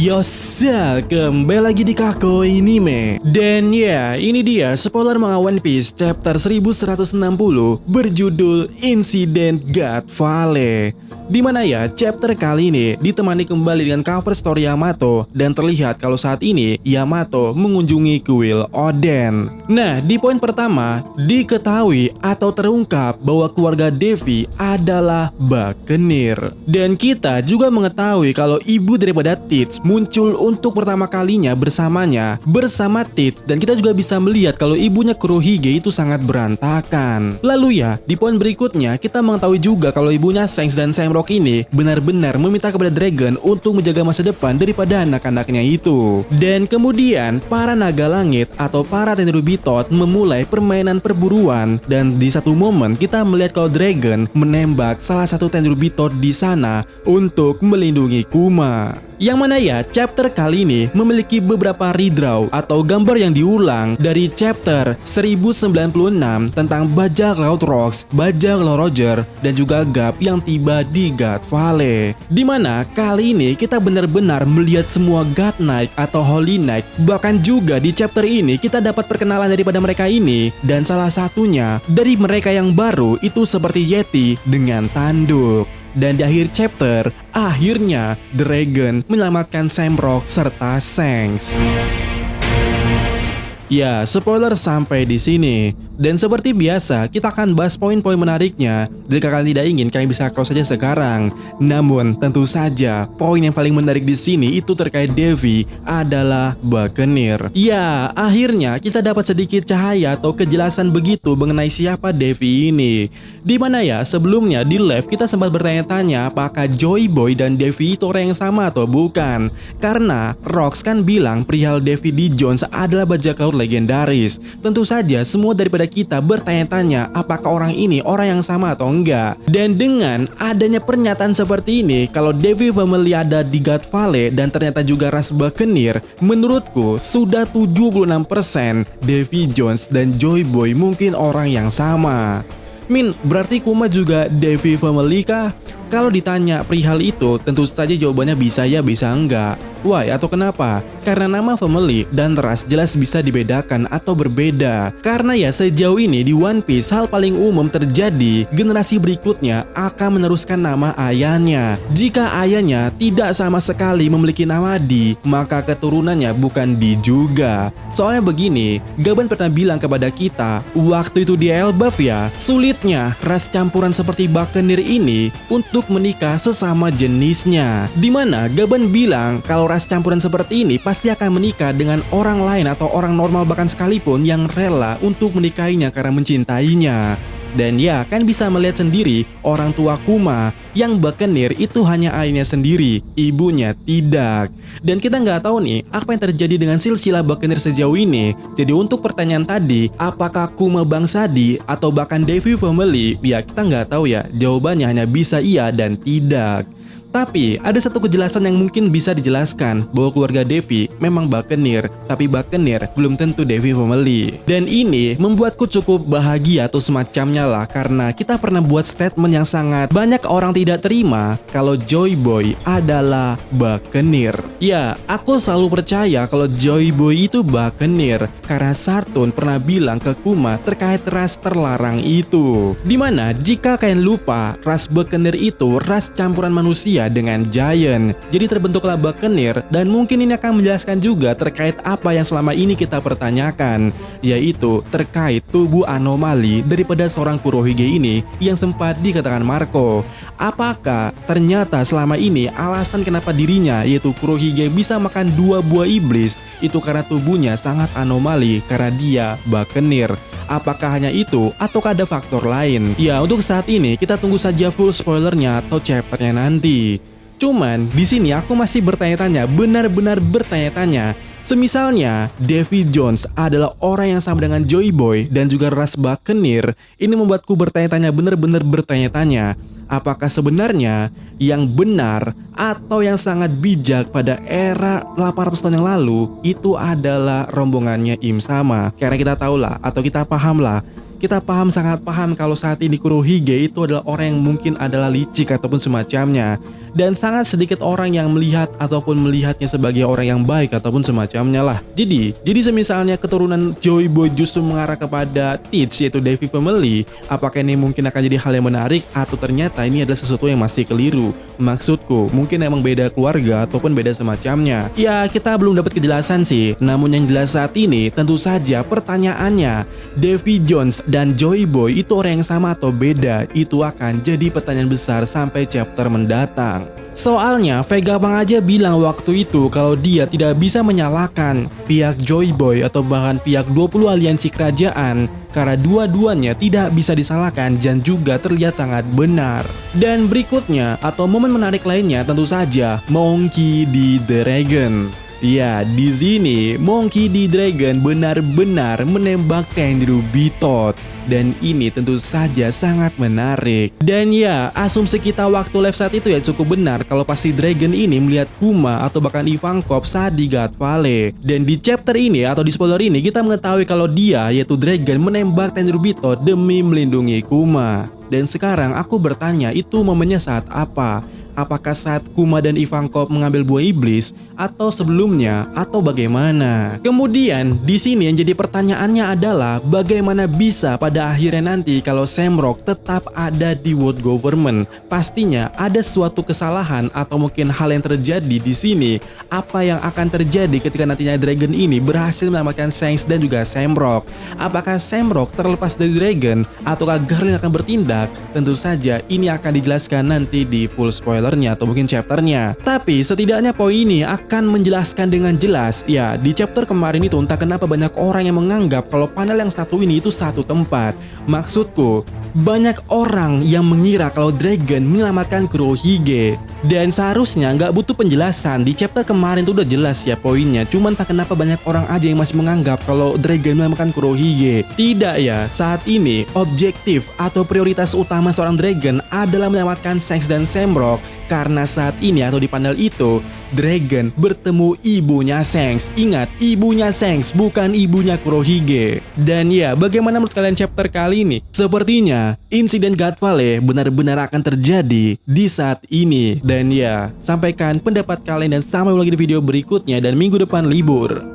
Yosa, kembali lagi di Kako Anime. Dan ya, ini dia spoiler manga One Piece chapter 1160 berjudul Incident God Valley. Dimana ya, chapter kali ini ditemani kembali dengan cover story Yamato dan terlihat kalau saat ini Yamato mengunjungi kuil Oden. Nah, di poin pertama diketahui atau terungkap bahwa keluarga Devi adalah Buccaneer. Dan kita juga mengetahui kalau ibu daripada Tits muncul untuk pertama kalinya bersamanya bersama Tits, dan kita juga bisa melihat kalau ibunya Kurohige itu sangat berantakan. Lalu ya, di poin berikutnya kita mengetahui juga kalau ibunya Shanks dan Shamrock ini benar-benar meminta kepada Dragon untuk menjaga masa depan daripada anak-anaknya itu. Dan kemudian para naga langit atau para Tenryubitot memulai permainan perburuan, dan di satu momen kita melihat kalau Dragon menembak salah satu Tenryubitot di sana untuk melindungi Kuma. Yang mana ya, chapter kali ini memiliki beberapa redraw atau gambar yang diulang dari chapter 1096 tentang bajak laut Rocks, bajak laut Roger, dan juga Garp yang tiba di God Valley. Dimana kali ini kita benar-benar melihat semua God Knight atau Holy Knight. Bahkan juga di chapter ini kita dapat perkenalan daripada mereka ini, dan salah satunya dari mereka yang baru itu seperti Yeti dengan tanduk. Dan di akhir chapter, akhirnya Dragon menyelamatkan Shamrock serta Shanks. Ya, spoiler sampai di sini. Dan seperti biasa, kita akan bahas poin-poin menariknya. Jika kalian tidak ingin, kalian bisa close saja sekarang. Namun, tentu saja, poin yang paling menarik di sini itu terkait Devi adalah Buccaneer. Ya, akhirnya kita dapat sedikit cahaya atau kejelasan begitu mengenai siapa Devi ini. Dimana ya, sebelumnya di live kita sempat bertanya-tanya apakah Joy Boy dan Devi itu orang yang sama atau bukan. Karena Rocks kan bilang perihal Devi D. Jones adalah bajak laut legendaris. Tentu saja semua daripada kita bertanya-tanya apakah orang ini orang yang sama atau enggak. Dan dengan adanya pernyataan seperti ini, kalau Devi Family ada di God Valley dan ternyata juga ras Buccaneer, menurutku sudah 76% Devi Jones dan Joy Boy mungkin orang yang sama. Berarti Kuma juga Devi Family kah? Kalau ditanya perihal itu, tentu saja jawabannya bisa ya, bisa enggak. Why atau kenapa? Karena nama family dan ras jelas bisa dibedakan atau berbeda. Karena ya sejauh ini di One Piece hal paling umum terjadi, generasi berikutnya akan meneruskan nama ayahnya. Jika ayahnya tidak sama sekali memiliki nama D, maka keturunannya bukan D juga. Soalnya begini, Gaban pernah bilang kepada kita, waktu itu di Elbaf ya, sulitnya ras campuran seperti Buccaneer ini untuk menikah sesama jenisnya. Dimana Gaban bilang kalau ras campuran seperti ini pasti akan menikah dengan orang lain atau orang normal bahkan sekalipun yang rela untuk menikahinya karena mencintainya. Dan ya kan bisa melihat sendiri orang tua Kuma yang Buccaneer itu hanya ayahnya sendiri, ibunya tidak. Dan kita nggak tahu nih apa yang terjadi dengan silsilah Buccaneer sejauh ini. Jadi untuk pertanyaan tadi, apakah Kuma bangsa D atau bahkan Devi Family, ya kita nggak tahu ya. Jawabannya hanya bisa iya dan tidak. Tapi ada satu kejelasan yang mungkin bisa dijelaskan, bahwa keluarga Devi memang Buccaneer, tapi Buccaneer belum tentu Devi Family. Dan ini membuatku cukup bahagia atau semacamnya lah, karena kita pernah buat statement yang sangat banyak orang tidak terima kalau Joy Boy adalah Buccaneer. Ya, aku selalu percaya kalau Joy Boy itu Buccaneer karena Sartun pernah bilang ke Kuma terkait ras terlarang itu. Dimana jika kalian lupa, ras Buccaneer itu ras campuran manusia dengan giant. Jadi terbentuklah Buccaneer, dan mungkin ini akan menjelaskan juga terkait apa yang selama ini kita pertanyakan, yaitu terkait tubuh anomali daripada seorang Kurohige ini yang sempat dikatakan Marco. Apakah ternyata selama ini alasan kenapa dirinya yaitu Kurohige bisa makan 2 buah iblis itu karena tubuhnya sangat anomali karena dia Buccaneer? Apakah hanya itu ataukah ada faktor lain? Ya, untuk saat ini kita tunggu saja full spoilernya atau chapternya nanti. Cuman di sini aku masih bertanya-tanya, benar-benar bertanya-tanya. Semisalnya Devi Jones adalah orang yang sama dengan Joy Boy dan juga ras Buccaneer, ini membuatku bertanya-tanya, benar-benar bertanya-tanya. Apakah sebenarnya yang benar atau yang sangat bijak pada era 800 tahun yang lalu itu adalah rombongannya Im Sama? Karena kita tahu lah atau kita paham lah, kita sangat paham kalau saat ini Kurohige itu adalah orang yang mungkin adalah licik ataupun semacamnya. Dan sangat sedikit orang yang melihat ataupun melihatnya sebagai orang yang baik ataupun semacamnya lah. Jadi semisalnya keturunan Joy Boy justru mengarah kepada Teach, yaitu Devi Family, apakah ini mungkin akan jadi hal yang menarik atau ternyata ini adalah sesuatu yang masih keliru? Maksudku, mungkin emang beda keluarga ataupun beda semacamnya. Ya, kita belum dapat kejelasan sih. Namun yang jelas saat ini tentu saja pertanyaannya, Davy Jones dan Joy Boy itu orang yang sama atau beda? Itu akan jadi pertanyaan besar sampai chapter mendatang. Soalnya Vega Pang aja bilang waktu itu kalau dia tidak bisa menyalahkan pihak Joy Boy atau bahkan pihak 20 aliansi kerajaan karena dua-duanya tidak bisa disalahkan dan juga terlihat sangat benar. Dan berikutnya atau momen menarik lainnya tentu saja Monkey D. Dragon. Ya, di sini Monkey D. Dragon benar-benar menembak Tenryubi Bitot. Dan ini tentu saja sangat menarik. Dan ya, asumsi kita waktu live saat itu ya cukup benar kalau pasti Dragon ini melihat Kuma atau bahkan Ivankov saat di God Valley. Dan di chapter ini atau di spoiler ini kita mengetahui kalau dia yaitu Dragon menembak Tenryubi Bitot demi melindungi Kuma. Dan sekarang aku bertanya, itu momennya saat apa? Apakah saat Kuma dan Ivankov mengambil buah iblis atau sebelumnya atau bagaimana? Kemudian di sini yang jadi pertanyaannya adalah bagaimana bisa pada akhirnya nanti kalau Shamrock tetap ada di World Government? Pastinya ada suatu kesalahan atau mungkin hal yang terjadi di sini. Apa yang akan terjadi ketika nantinya Dragon ini berhasil menyelamatkan Shanks dan juga Shamrock? Apakah Shamrock terlepas dari Dragon ataukah Garlin akan bertindak? Tentu saja ini akan dijelaskan nanti di full spoiler atau mungkin chapternya. Tapi setidaknya poin ini akan menjelaskan dengan jelas. Ya, di chapter kemarin itu entah kenapa banyak orang yang menganggap kalau panel yang satu ini itu satu tempat. Maksudku, banyak orang yang mengira kalau Dragon menyelamatkan Kurohige. Dan seharusnya nggak butuh penjelasan. Di chapter kemarin itu udah jelas ya poinnya. Cuman tak kenapa banyak orang aja yang masih menganggap kalau Dragon menyelamatkan Kurohige. Tidak ya, saat ini objektif atau prioritas utama seorang Dragon adalah menyelamatkan Shanks dan Shamrock. Karena saat ini atau di panel itu Dragon bertemu ibunya Shanks. Ingat, ibunya Shanks, bukan ibunya Kurohige. Dan ya, bagaimana menurut kalian chapter kali ini? Sepertinya insiden God Valley benar-benar akan terjadi di saat ini. Dan ya, sampaikan pendapat kalian dan sampai lagi di video berikutnya dan minggu depan libur.